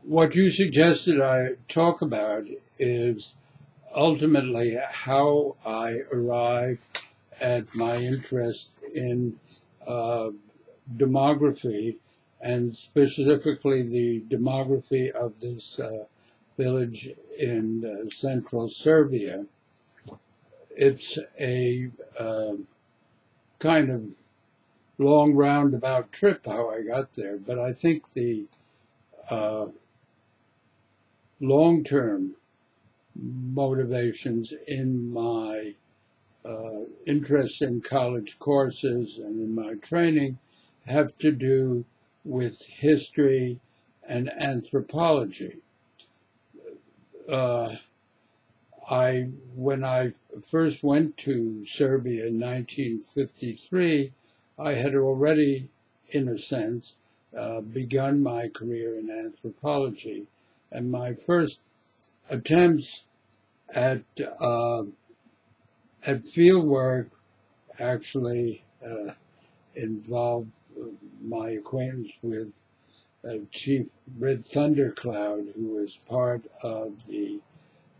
What you suggested I talk about is ultimately how I arrived at my interest in uh, demography, and specifically the demography of this village in central Serbia. It's a kind of long roundabout trip how I got there, but I think the uh, long term motivations in my interest in college courses and in my training have to do with history and anthropology. Uh, when I first went to Serbia in 1953, I had already, in a sense, begun my career in anthropology, and my first attempts at uh, field work actually involved my acquaintance with Chief Red Thundercloud, who was part of the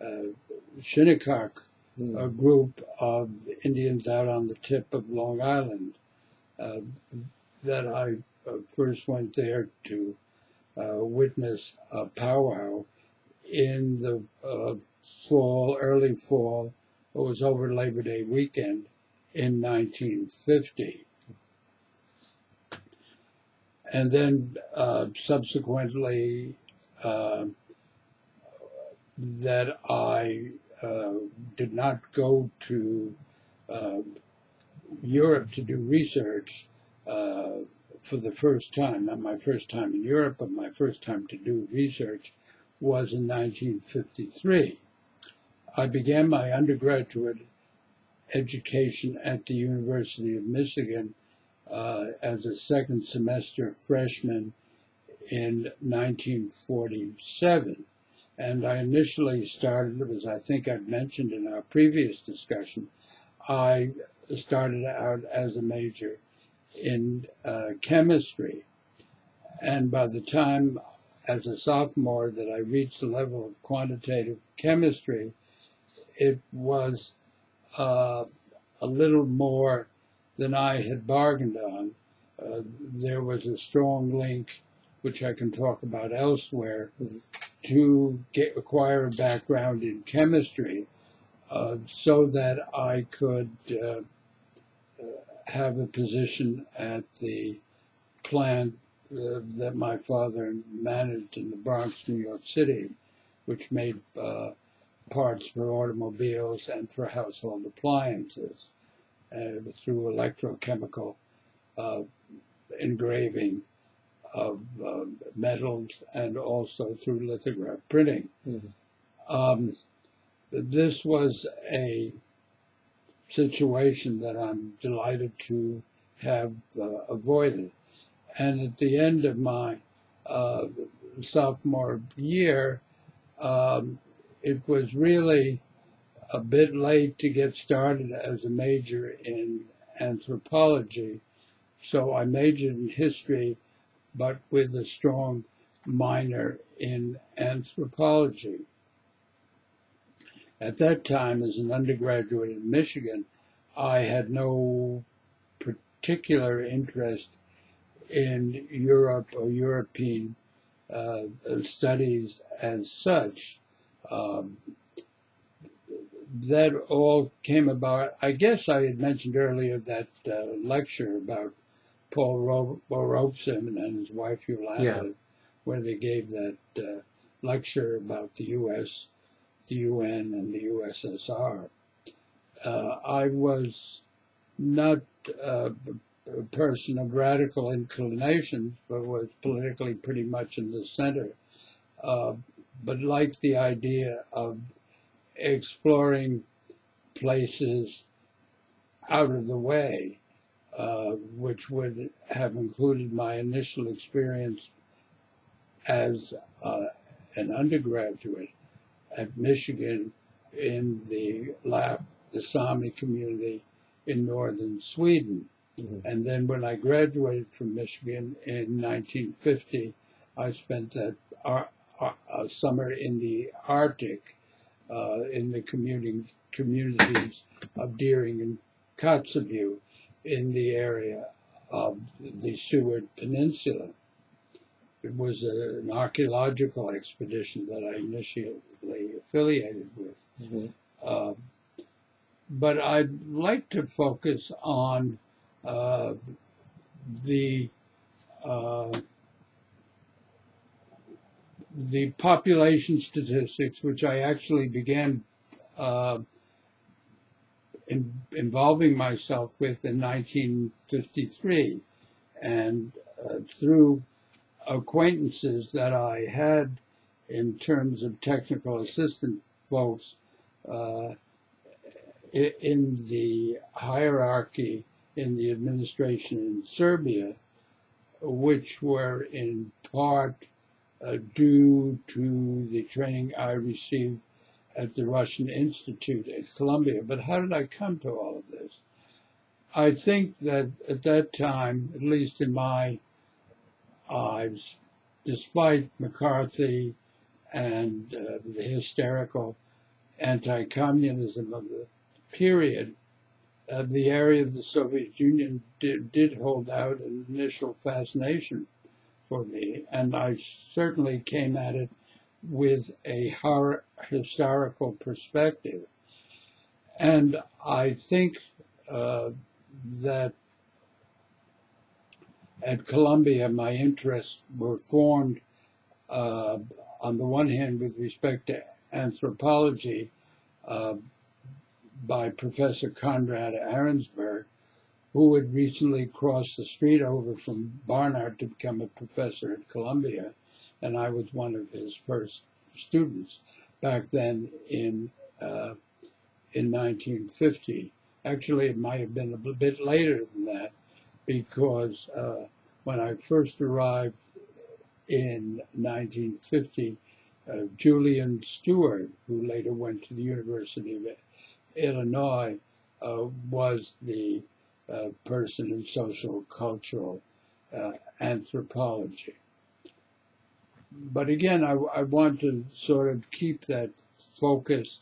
uh, Shinnecock group of Indians out on the tip of Long Island. Uh, that I first went there to witness a powwow in the fall, early fall. It was over Labor Day weekend in 1950. And then subsequently, uh, that I did not go to uh, Europe to do research uh, for the first time. Not my first time in Europe, but my first time to do research was in 1953. I began my undergraduate education at the University of Michigan as a second semester freshman in 1947. And I initially started, as I think I've mentioned in our previous discussion, I started out as a major in chemistry. And by the time, as a sophomore, that I reached the level of quantitative chemistry, it was uh, a little more than I had bargained on. There was a strong link, which I can talk about elsewhere, to acquire a background in chemistry so that I could have a position at the plant that my father managed in the Bronx, New York City, which made parts for automobiles and for household appliances through electrochemical uh, engraving of metals and also through lithograph printing. Um, this was a situation that I'm delighted to have avoided. And at the end of my uh, sophomore year, it was really a bit late to get started as a major in anthropology. So I majored in history, but with a strong minor in anthropology. At that time, as an undergraduate in Michigan, I had no particular interest in Europe or European studies as such. Um, that all came about. I guess I had mentioned earlier that lecture about Paul Robeson and his wife Yolanda, where they gave that lecture about the U.S., the UN, and the USSR. I was not a person of radical inclinations, but was politically pretty much in the center. But liked the idea of exploring places out of the way, which would have included my initial experience as an undergraduate at Michigan in the Sami community in northern Sweden. And then when I graduated from Michigan in 1950, I spent that summer in the Arctic, in the communities of Deering and Kotzebue in the area of the Seward Peninsula. It was an archaeological expedition that I initially affiliated with. Mm-hmm. But I'd like to focus on the population statistics, which I actually began involving myself with in 1953, and through acquaintances that I had in terms of technical assistant folks in the hierarchy in the administration in Serbia, which were in part due to the training I received at the Russian Institute at Columbia. But how did I come to all of this? I think that at that time, at least in my eyes, despite McCarthy and the hysterical anti-communism of the period, the area of the Soviet Union did hold out an initial fascination for me, and I certainly came at it with a historical perspective. And I think that at Columbia, my interests were formed, on the one hand, with respect to anthropology, by Professor Konrad Arensberg, who had recently crossed the street over from Barnard to become a professor at Columbia, and I was one of his first students back then in 1950. Actually, it might have been a bit later than that, because when I first arrived in 1950, Julian Stewart, who later went to the University of Illinois, was the person in social cultural anthropology. But again, I want to sort of keep that focus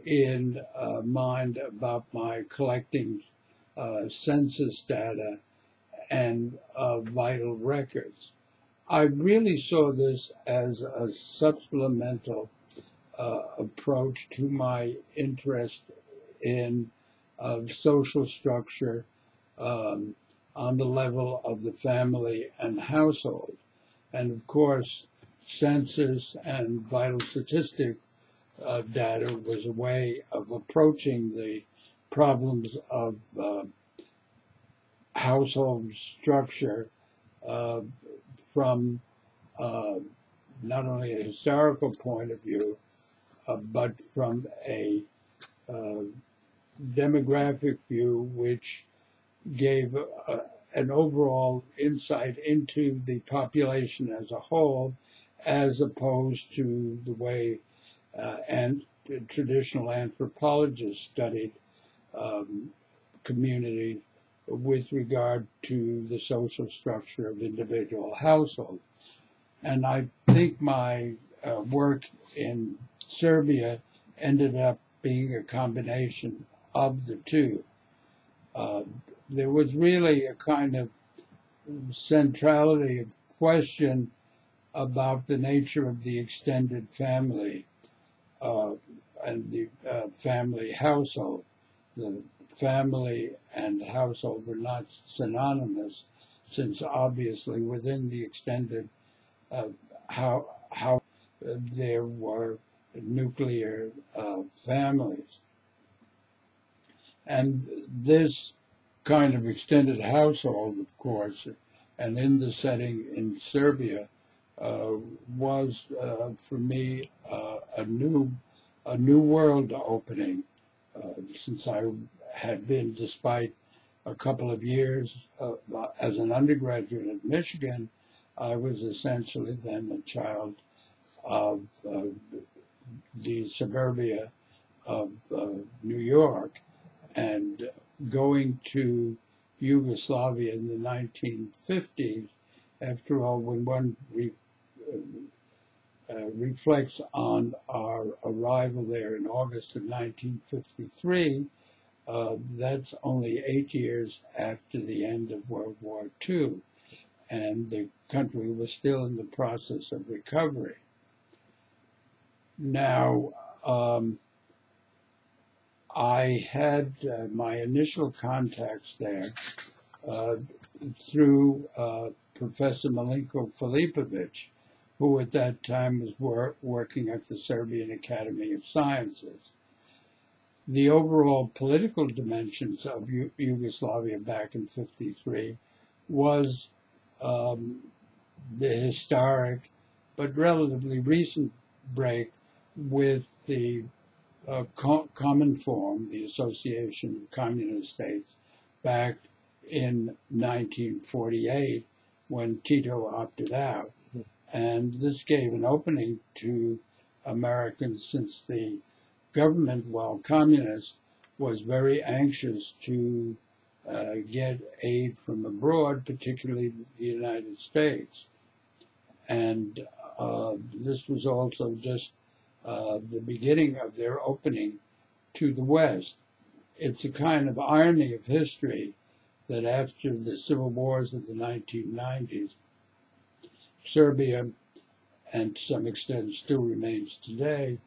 in mind about my collecting census data and vital records. I really saw this as a supplemental approach to my interest in social structure on the level of the family and household. And of course, census and vital statistic data was a way of approaching the problems of household structure from not only a historical point of view, but from a demographic view, which gave an overall insight into the population as a whole, as opposed to the way traditional anthropologists studied community with regard to the social structure of individual households. And I think my work in Serbia ended up being a combination of the two. There was really a kind of centrality of question about the nature of the extended family and the family household. The family and household were not synonymous, since obviously within the extended how there were nuclear families. And this kind of extended household, of course, and in the setting in Serbia, was for me a new world opening, since I had been, despite a couple of years as an undergraduate at Michigan, I was essentially then a child of the suburbia of New York, and going to Yugoslavia in the 1950s. After all, when one reflects on our arrival there in August of 1953. That's only 8 years after the end of World War II, and the country was still in the process of recovery. Now, I had my initial contacts there through Professor Milenko Filipovic, who at that time was working at the Serbian Academy of Sciences. The overall political dimensions of Yugoslavia back in '53 was the historic but relatively recent break with the Cominform, the Association of Communist States, back in 1948 when Tito opted out. And this gave an opening to Americans, since the government, while communist, was very anxious to get aid from abroad, particularly the United States. And this was also just the beginning of their opening to the West. It's a kind of irony of history that after the civil wars of the 1990s, Serbia, and to some extent still remains today,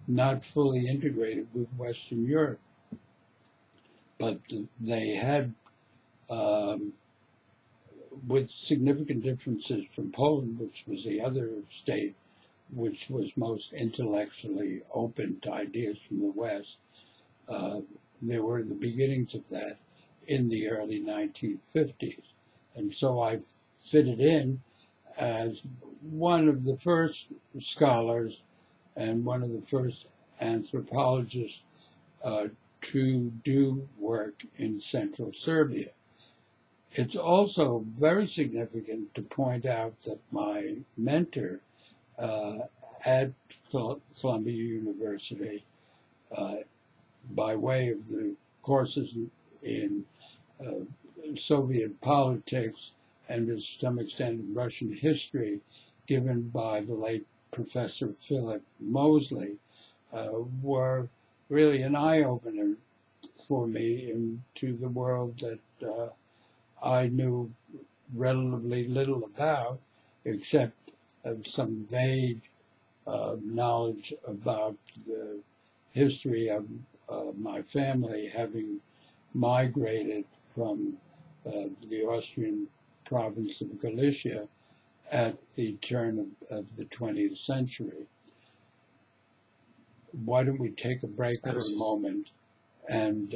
not fully integrated with Western Europe. But they had, with significant differences from Poland, which was the other state which was most intellectually open to ideas from the West, there were the beginnings of that in the early 1950s. And so I fitted in as one of the first scholars and one of the first anthropologists to do work in central Serbia. It's also very significant to point out that my mentor at Columbia University, by way of the courses in Soviet politics and to some extent Russian history given by the late Professor Philip Mosley, were really an eye-opener for me into the world that I knew relatively little about, except some vague knowledge about the history of my family having migrated from the Austrian province of Galicia at the turn of the 20th century. Why don't we take a break for a moment and